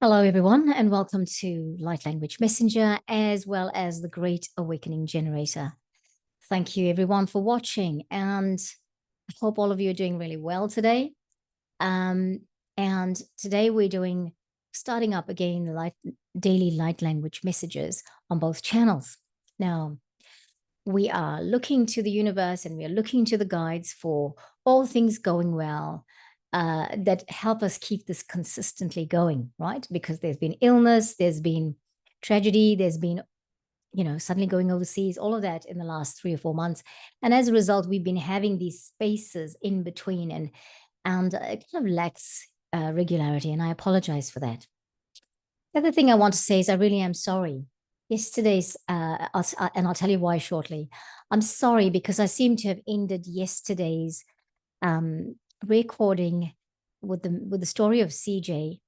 Hello, everyone, and welcome to Light Language Messenger, as well as the Great Awakening Generator. Thank you, everyone, for watching, and I hope all of you are doing really well today. And today we're starting up again the daily light language messages on both channels. Now, we are looking to the universe and we are looking to the guides for all things going well, that help us keep this consistently going, right? Because there's been illness, there's been tragedy, there's been, suddenly going overseas, all of that in the last 3 or 4 months. And as a result, we've been having these spaces in between, and it kind of lacks regularity. And I apologize for that. The other thing I want to say is I really am sorry. Yesterday's, and I'll tell you why shortly. I'm sorry because I seem to have ended yesterday's recording with the story of CJ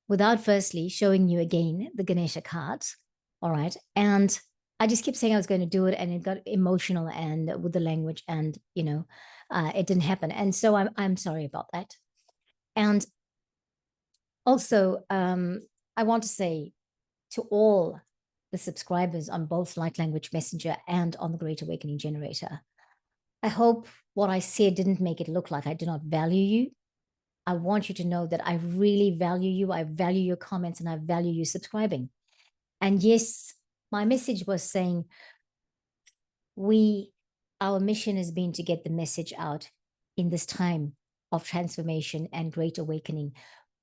without firstly showing you again the Ganesha cards. All right. And I just kept saying I was going to do it, and it got emotional and with the language, and it didn't happen. And so I'm sorry about that. And also, I want to say to all the subscribers on both Light Language Messenger and on the Great Awakening Generator, I hope what I said didn't make it look like I do not value you. I want you to know that I really value you. I value your comments, and I value you subscribing. And yes, my message was saying our mission has been to get the message out in this time of transformation and great awakening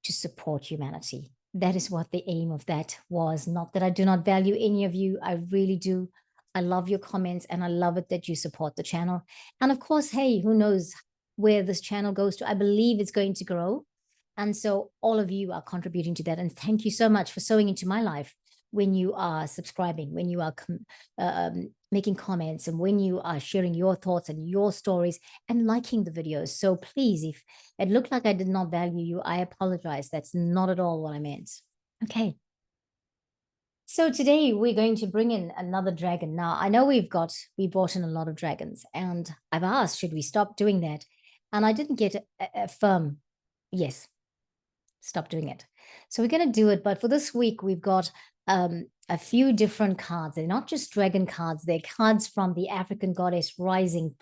to support humanity. That is what the aim of that was. Not that I do not value any of you. I really do. I love your comments, and I love it that you support the channel. And of course, hey, who knows where this channel goes to? I believe it's going to grow. And so all of you are contributing to that. And thank you so much for sowing into my life when you are subscribing, when you are making comments, and when you are sharing your thoughts and your stories and liking the videos. So please, if it looked like I did not value you, I apologize. That's not at all what I meant. Okay. So today we're going to bring in another dragon. Now, I know we brought in a lot of dragons, and I've asked, should we stop doing that? And I didn't get a firm yes, stop doing it. So we're going to do it. But for this week, we've got a few different cards. They're not just dragon cards. They're cards from the African Goddess Rising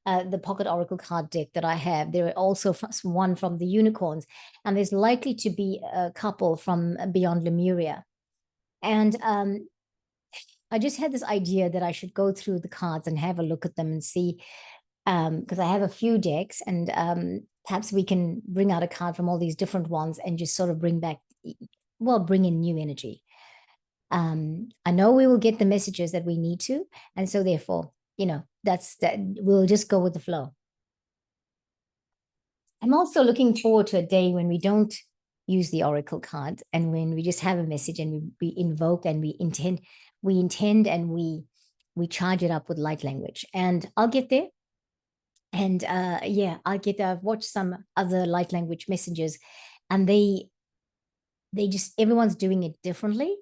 the Pocket Oracle card deck that I have. There are also one from the Unicorns, and there's likely to be a couple from Beyond Lemuria. And I just had this idea that I should go through the cards and have a look at them and see, because I have a few decks, and perhaps we can bring out a card from all these different ones and just sort of bring in new energy. I know we will get the messages that we need to, and so therefore, we'll just go with the flow. I'm also looking forward to a day when we don't use the oracle card, and when we just have a message and we invoke and we intend and we charge it up with light language. And I'll get there. And I've watched some other light language messages, and everyone's doing it differently.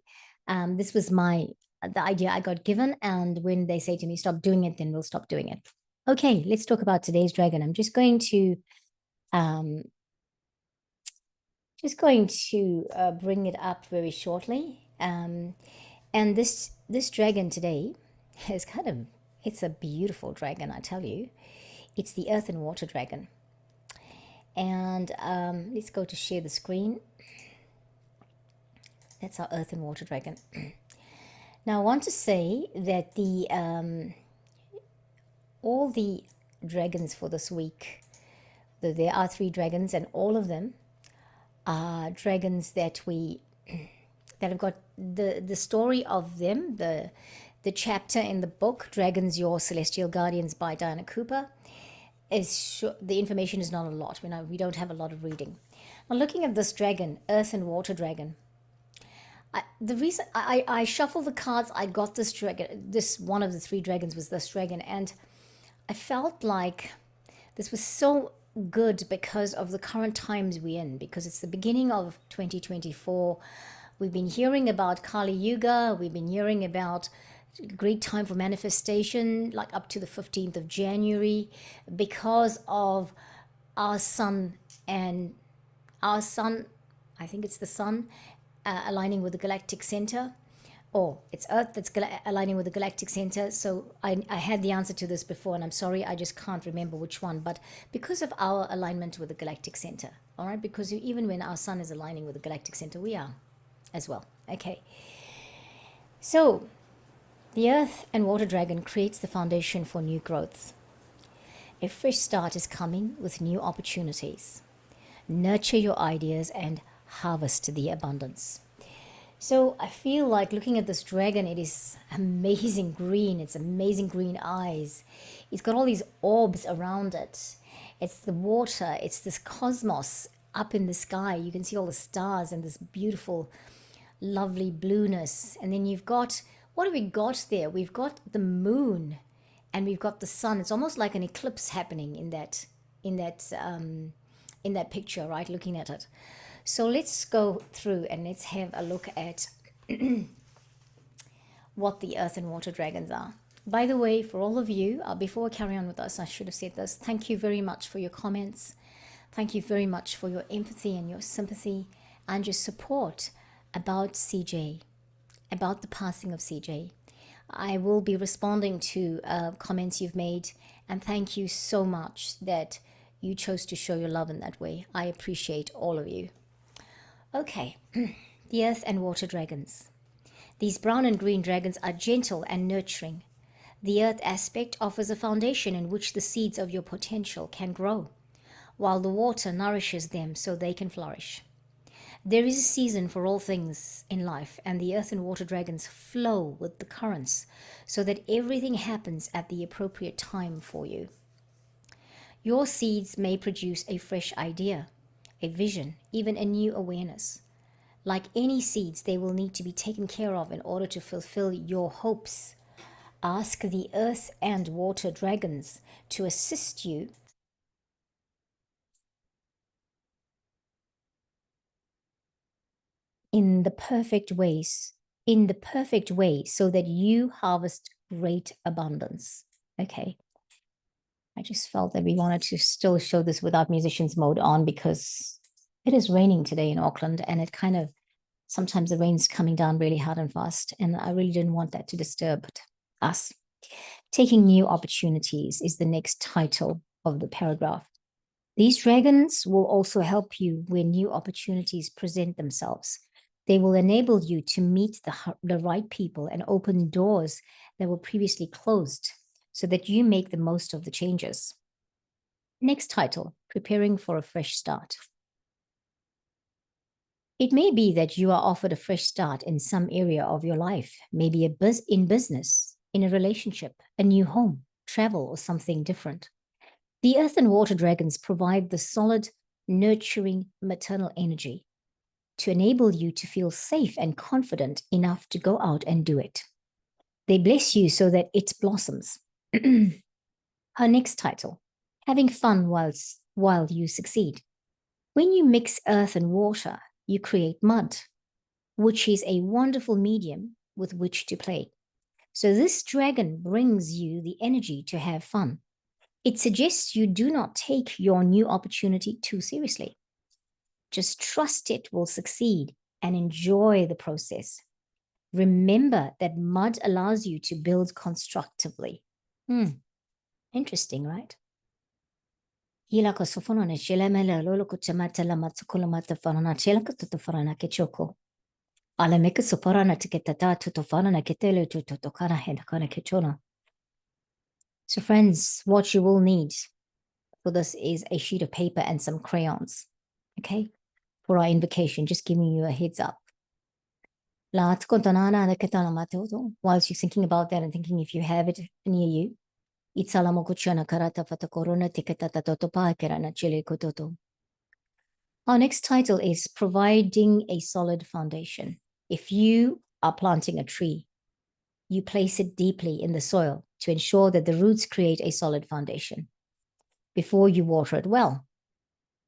This was the idea I got given, and when they say to me, stop doing it, then we'll stop doing it. Okay, let's talk about today's dragon. I'm just going to bring it up very shortly. And this dragon today it's a beautiful dragon, I tell you. It's the Earth and Water Dragon. And let's go to share the screen. That's our Earth and Water Dragon. Now, I want to say that all the dragons for this week, there are 3 dragons, and all of them are dragons that have got the story of them, the chapter in the book, Dragons, Your Celestial Guardians by Diana Cooper. The information is not a lot. We don't have a lot of reading. Now, looking at this dragon, Earth and Water Dragon, the reason I shuffled the cards, I got this dragon. This one of the 3 dragons was this dragon, and I felt like this was so good because of the current times we're in, because it's the beginning of 2024. We've been hearing about Kali Yuga. We've been hearing about great time for manifestation, like up to the 15th of January, because of our sun, I think it's the sun, aligning with the galactic center, or it's Earth that's aligning with the galactic center. So I had the answer to this before, and I'm sorry, I just can't remember which one. But because of our alignment with the galactic center, all right, because even when our sun is aligning with the galactic center, we are as well. Okay. So the Earth and Water Dragon creates the foundation for new growth. A fresh start is coming with new opportunities. Nurture your ideas and harvest the abundance. So I feel like looking at this dragon, it is amazing green. It's amazing green eyes. It's got all these orbs around it. It's the water. It's this cosmos up in the sky. You can see all the stars and this beautiful, lovely blueness. And then you've got, what have we got there? We've got the moon and we've got the sun. It's almost like an eclipse happening in that picture, right? Looking at it. So let's go through and let's have a look at what the Earth and Water Dragons are. By the way, for all of you, before I carry on with us, I should have said this. Thank you very much for your comments. Thank you very much for your empathy and your sympathy and your support about CJ, about the passing of CJ. I will be responding to comments you've made, and thank you so much that you chose to show your love in that way. I appreciate all of you. Okay, the Earth and Water Dragons. These brown and green dragons are gentle and nurturing. The Earth aspect offers a foundation in which the seeds of your potential can grow, while the water nourishes them so they can flourish. There is a season for all things in life, and the Earth and Water Dragons flow with the currents so that everything happens at the appropriate time for you. Your seeds may produce a fresh idea, a vision, even a new awareness. Like any seeds, they will need to be taken care of in order to fulfill your hopes. Ask the Earth and Water Dragons to assist you in the perfect way so that you harvest great abundance. Okay. I just felt that we wanted to still show this without musicians mode on because it is raining today in Auckland, and it kind of, sometimes the rain's coming down really hard and fast, and I really didn't want that to disturb us. Taking new opportunities is the next title of the paragraph. These dragons will also help you when new opportunities present themselves. They will enable you to meet the right people and open doors that were previously closed so that you make the most of the changes. Next title, Preparing for a Fresh Start. It may be that you are offered a fresh start in some area of your life, maybe in business, in a relationship, a new home, travel, or something different. The Earth and Water Dragons provide the solid, nurturing maternal energy to enable you to feel safe and confident enough to go out and do it. They bless you so that it blossoms. Her next title, Having Fun while you succeed. When you mix earth and water, you create mud, which is a wonderful medium with which to play. So this dragon brings you the energy to have fun. It suggests you do not take your new opportunity too seriously. Just trust it will succeed and enjoy the process. Remember that mud allows you to build constructively. Interesting, right? So friends, what you will need for this is a sheet of paper and some crayons, okay? For our invocation, just giving you a heads up. Whilst you're thinking about that and thinking if you have it near you, our next title is Providing a Solid Foundation. If you are planting a tree, you place it deeply in the soil to ensure that the roots create a solid foundation before you water it well.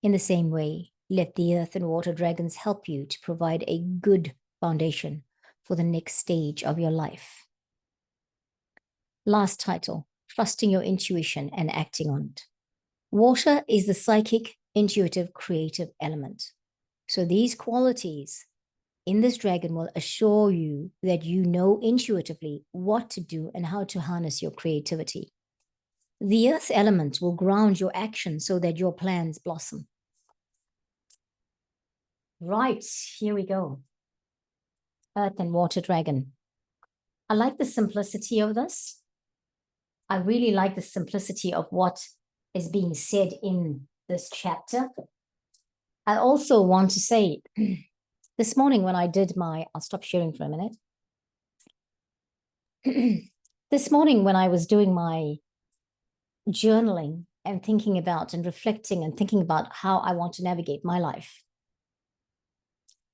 In the same way, let the Earth and Water Dragons help you to provide a good foundation for the next stage of your life. Last title, Trusting Your Intuition and Acting on It. Water is the psychic, intuitive, creative element. So these qualities in this dragon will assure you that you know intuitively what to do and how to harness your creativity. The earth element will ground your action so that your plans blossom. Right, here we go. Earth and water dragon. I like the simplicity of this. I really like the simplicity of what is being said in this chapter. I also want to say, this morning when I did I'll stop sharing for a minute. This morning when I was doing my journaling and thinking about and reflecting and thinking about how I want to navigate my life,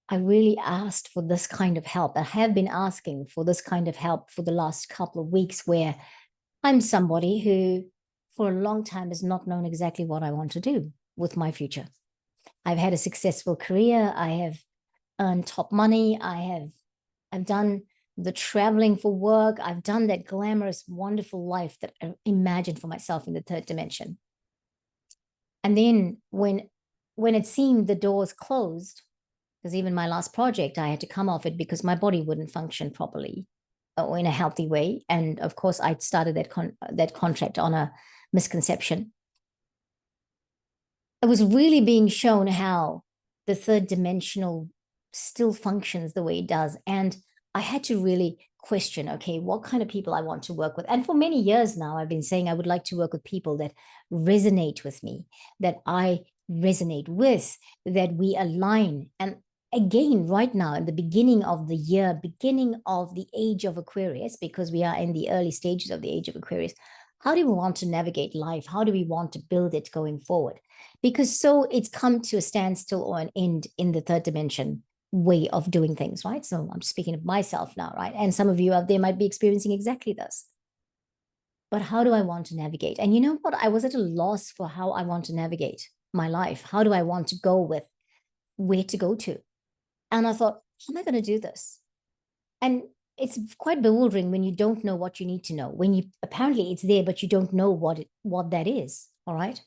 I really asked for this kind of help. I have been asking for this kind of help for the last couple of weeks, where I'm somebody who for a long time has not known exactly what I want to do with my future. I've had a successful career. I have earned top money. I've done the traveling for work. I've done that glamorous, wonderful life that I imagined for myself in the third dimension. And then when it seemed the doors closed, because even my last project, I had to come off it because my body wouldn't function properly or in a healthy way. And of course, I started that contract on a misconception. It was really being shown how the third dimensional still functions the way it does. And I had to really question, okay, what kind of people I want to work with. And for many years now, I've been saying I would like to work with people that resonate with me, that I resonate with, that we align. And again, right now, in the beginning of the year, beginning of the age of Aquarius, because we are in the early stages of the age of Aquarius, how do we want to navigate life? How do we want to build it going forward? Because so it's come to a standstill or an end in the third dimension way of doing things, right? So I'm speaking of myself now, right? And some of you out there might be experiencing exactly this. But how do I want to navigate? And you know what? I was at a loss for how I want to navigate my life. How do I want to go with where to go to? And I thought, how am I going to do this? And it's quite bewildering when you don't know what you need to know, when you apparently it's there, but you don't know what that is. All right.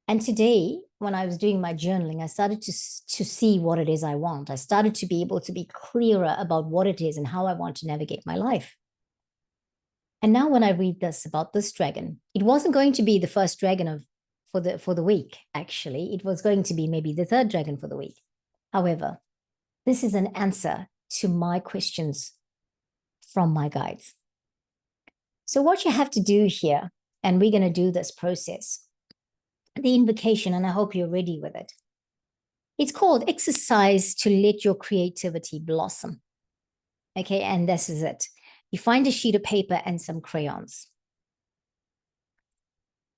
And today, when I was doing my journaling, I started to see what it is I want. I started to be able to be clearer about what it is and how I want to navigate my life. And now when I read this about this dragon, it wasn't going to be the first dragon for the week, actually. It was going to be maybe the third dragon for the week. However, this is an answer to my questions from my guides. So what you have to do here, and we're going to do this process, the invocation, and I hope you're ready with it. It's called Exercise to Let Your Creativity Blossom. Okay, and this is it. You find a sheet of paper and some crayons.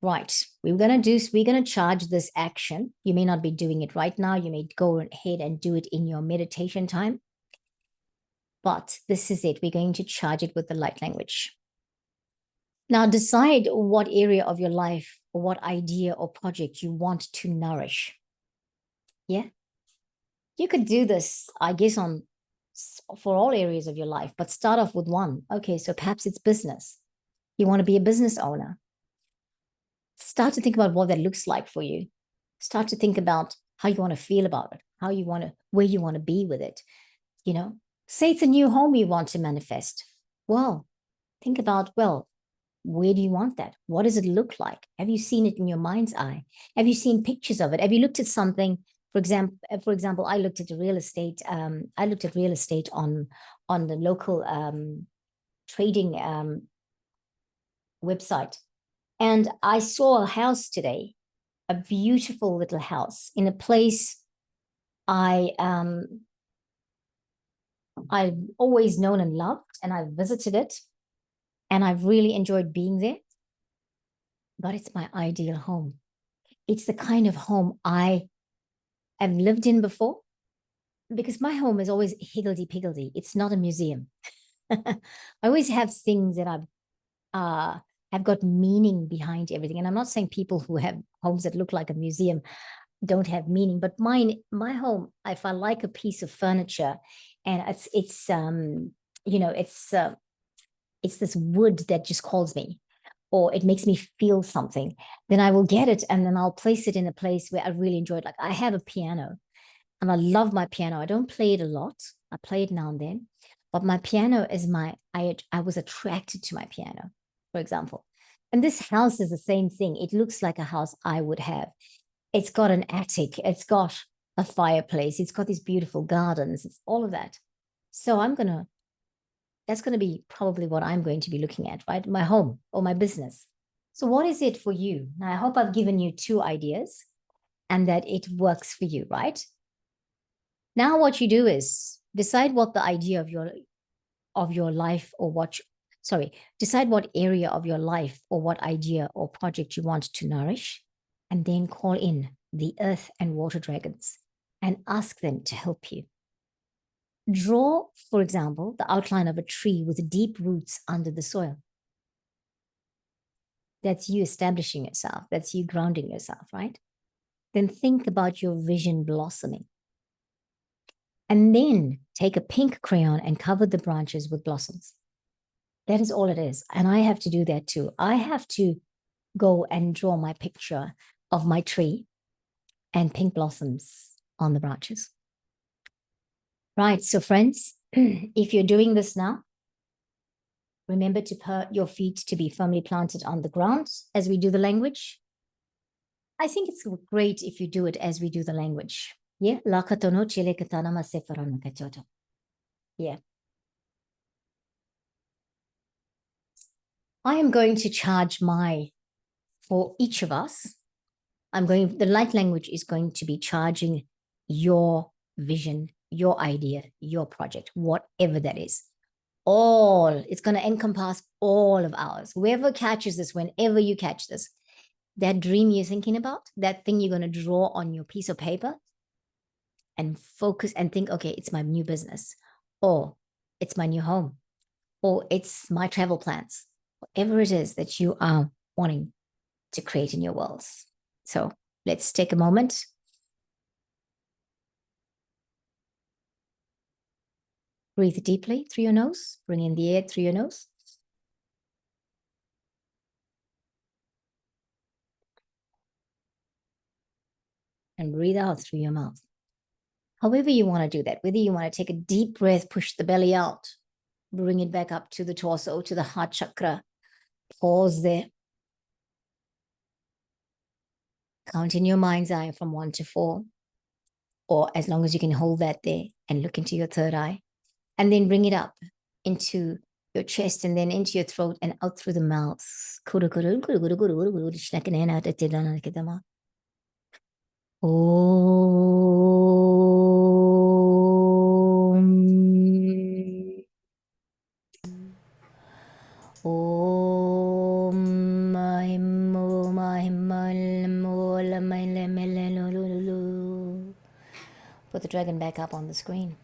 Right, we're going to charge this action. You may not be doing it right now. You may go ahead and do it in your meditation time. But this is it. We're going to charge it with the light language. Now decide what area of your life or what idea or project you want to nourish. Yeah. You could do this, I guess, for all areas of your life, but start off with one. Okay, so perhaps it's business. You want to be a business owner. Start to think about what that looks like for you. Start to think about how you want to feel about it, where you want to be with it. You know, say it's a new home you want to manifest. Well, think about, where do you want that? What does it look like? Have you seen it in your mind's eye? Have you seen pictures of it? Have you looked at something? For example, I looked at real estate. I looked at real estate on the local trading website, and I saw a house today, a beautiful little house in a place I've always known and loved, and I visited it. And I've really enjoyed being there. But it's my ideal home. It's the kind of home I have lived in before, because my home is always higgledy-piggledy. It's not a museum. I always have things that have got meaning behind everything. And I'm not saying people who have homes that look like a museum don't have meaning, but my home, if I like a piece of furniture and it's this wood that just calls me, or it makes me feel something, then I will get it and then I'll place it in a place where I really enjoy it. Like I have a piano. and I love my piano. I don't play it a lot. I play it now and then, but my piano is I was attracted to my piano, for example. And this house is the same thing. It looks like a house I would have. It's got an attic. It's got a fireplace. It's got these beautiful gardens. It's all of that. So that's going to be probably what I'm going to be looking at, right? My home or my business. So what is it for you? Now, I hope I've given you 2 ideas and that it works for you, right? Now what you do is decide what the idea of your life or decide what area of your life or what idea or project you want to nourish, and then call in the earth and water dragons and ask them to help you. Draw, for example, the outline of a tree with deep roots under the soil. That's you establishing yourself. That's you grounding yourself, right? Then think about your vision blossoming. And then take a pink crayon and cover the branches with blossoms. That is all it is. And I have to do that too. I have to go and draw my picture of my tree and pink blossoms on the branches. Right. So friends, if you're doing this now, remember to put your feet to be firmly planted on the ground as we do the language. I think it's great if you do it as we do the language. Yeah. Yeah. I am going to charge for each of us, the light language is going to be charging your vision, your idea, your project, whatever that is. It's going to encompass all of ours. Whoever catches this, whenever you catch this, that dream you're thinking about, that thing you're going to draw on your piece of paper and focus and think, okay, it's my new business, or it's my new home, or it's my travel plans, whatever it is that you are wanting to create in your worlds. So let's take a moment. Breathe deeply through your nose. Bring in the air through your nose. And breathe out through your mouth. However you want to do that, whether you want to take a deep breath, push the belly out, bring it back up to the torso, to the heart chakra. Pause there. Count in your mind's eye from 1 to 4, or as long as you can hold that there and look into your third eye. And then bring it up into your chest and then into your throat and out through the mouth. Put the dragon back up on the screen.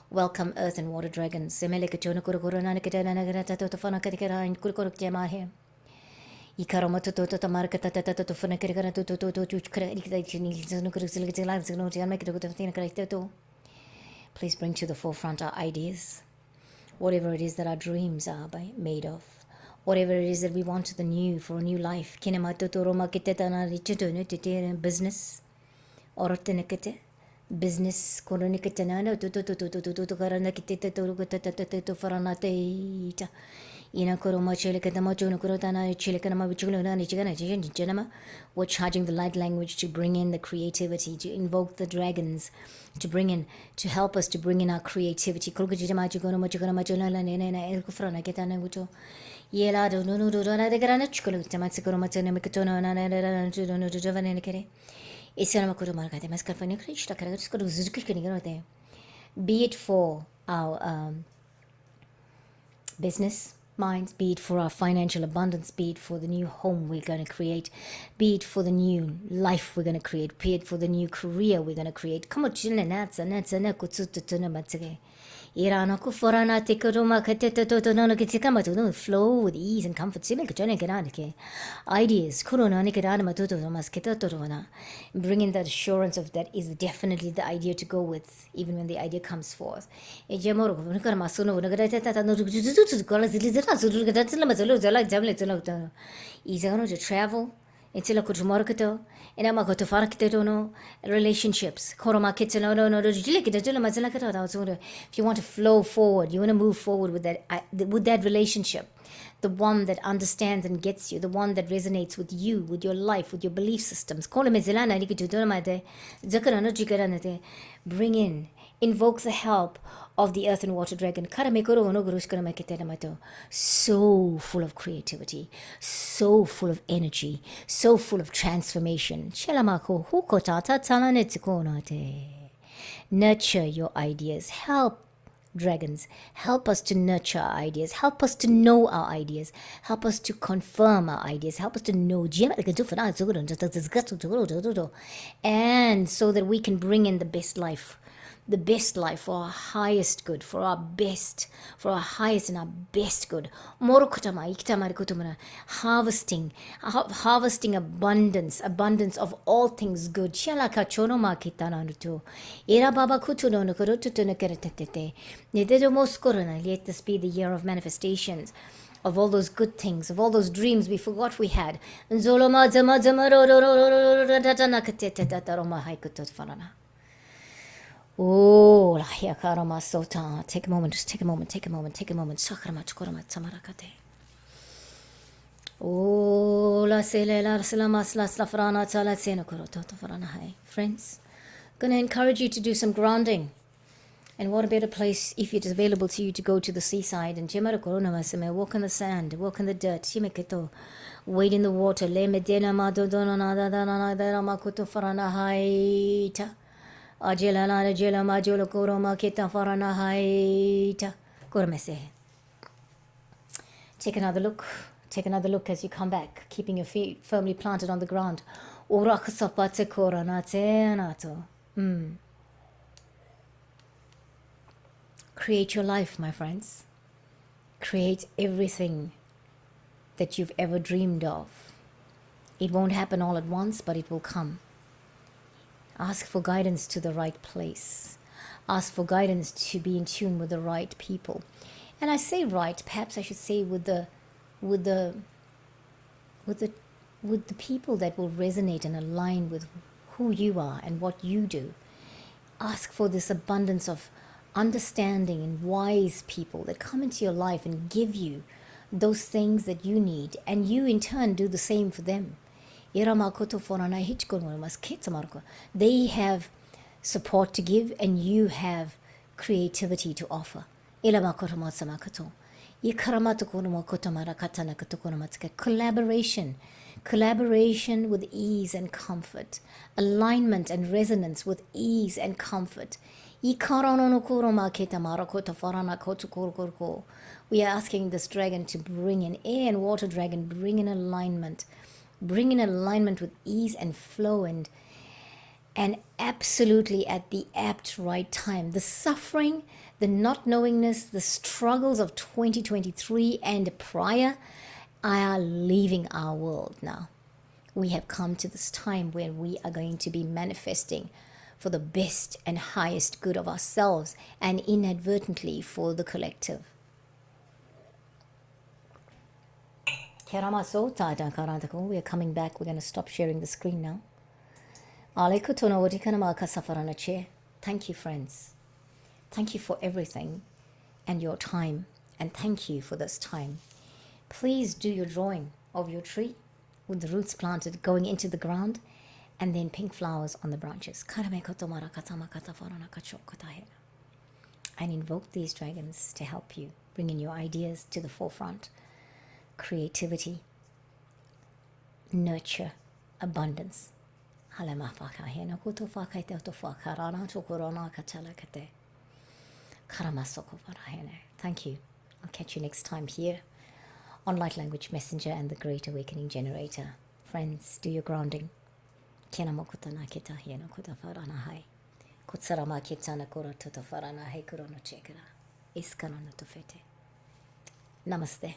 Welcome, earth and water dragons. Please bring to the forefront our ideas, whatever it is that our dreams are made of, whatever it is that we want the new for a new life. Business, business, we're charging the light language to bring in the creativity, to invoke the dragons, to help us to bring in our creativity. Be it for our business, minds, be it for our financial abundance, be it for the new home we're going to create, be it for the new life we're going to create, be it for the new career we're going to create. Come on, Irana ku forana te kuruma ka te no ki te kama tu flow with ease and comfort. Sime ka jone ke ke ideas kurona ni ke rana ma tu mas ke wana. Bringing that assurance of that is definitely the idea to go with, even when the idea comes forth. E jamoro ko ka ma sono na ka ta no ko la zilizana su ka ta la ma zalo zala jamle to is going to travel Itila kutumorkato, enama kotofarakito, relationships. Koromakito, no. If you want to flow forward, you want to move forward with that relationship, the one that understands and gets you, the one that resonates with you, with your life, with your belief systems. Bring in, invoke the help of the earth and water dragon. So full of creativity, so full of energy, so full of transformation. Nurture your ideas. Help dragons. Help us to nurture our ideas. Help us to know our ideas. Help us to confirm our ideas. Help us to know. And so that we can bring in the best life for our highest good, for our best, for our highest and our best good. Harvesting abundance of all things good. Let this be the year of manifestations, of all those good things, of all those dreams we forgot we had. Oh, Yakarama Sota. Take a moment, just take a moment. Sakrama Chukurama Tamarakate. Oh, la Sele la Salamas la Slafrana Tala Senokoro Totofaranahai. Friends, gonna encourage you to do some grounding. And what a better place if it is available to you to go to the seaside and walk on the sand, walk in the dirt, wade in the water, le medena madodona makuto faranahaita. Ajela majolo koroma kita faranahaita. Kormese. Take another look. Take another look as you come back, keeping your feet firmly planted on the ground. Urakasapate koranate nato. Create your life, my friends. Create everything that you've ever dreamed of. It won't happen all at once, but it will come. Ask for guidance to the right place. Ask for guidance to be in tune with the right people. And I say right, perhaps I should say with the people that will resonate and align with who you are and what you do. Ask for this abundance of understanding and wise people that come into your life and give you those things that you need, and you in turn do the same for them. They have support to give, and you have creativity to offer. Collaboration with ease and comfort, alignment and resonance with ease and comfort. We are asking this dragon to bring in, air and water dragon, bring in alignment with ease and flow, and absolutely at the apt right time. The suffering, the not knowingness, the struggles of 2023 and prior are leaving our world now. We have come to this time where we are going to be manifesting for the best and highest good of ourselves, and inadvertently for the collective. We are coming back. We're going to stop sharing the screen now. Thank you, friends. Thank you for everything and your time. And thank you for this time. Please do your drawing of your tree with the roots planted going into the ground, and then pink flowers on the branches. And invoke these dragons to help you, bring in your ideas to the forefront. Creativity, nurture, abundance. Thank you. I'll catch you next time here on Light Language Messenger and the Great Awakening Generator. Friends, do your grounding. Kenamo kutana kita hiena kutafarana hai. Kutsarama kitana kura tutafarana hai kurono chekara. Iskana no tofete. Namaste.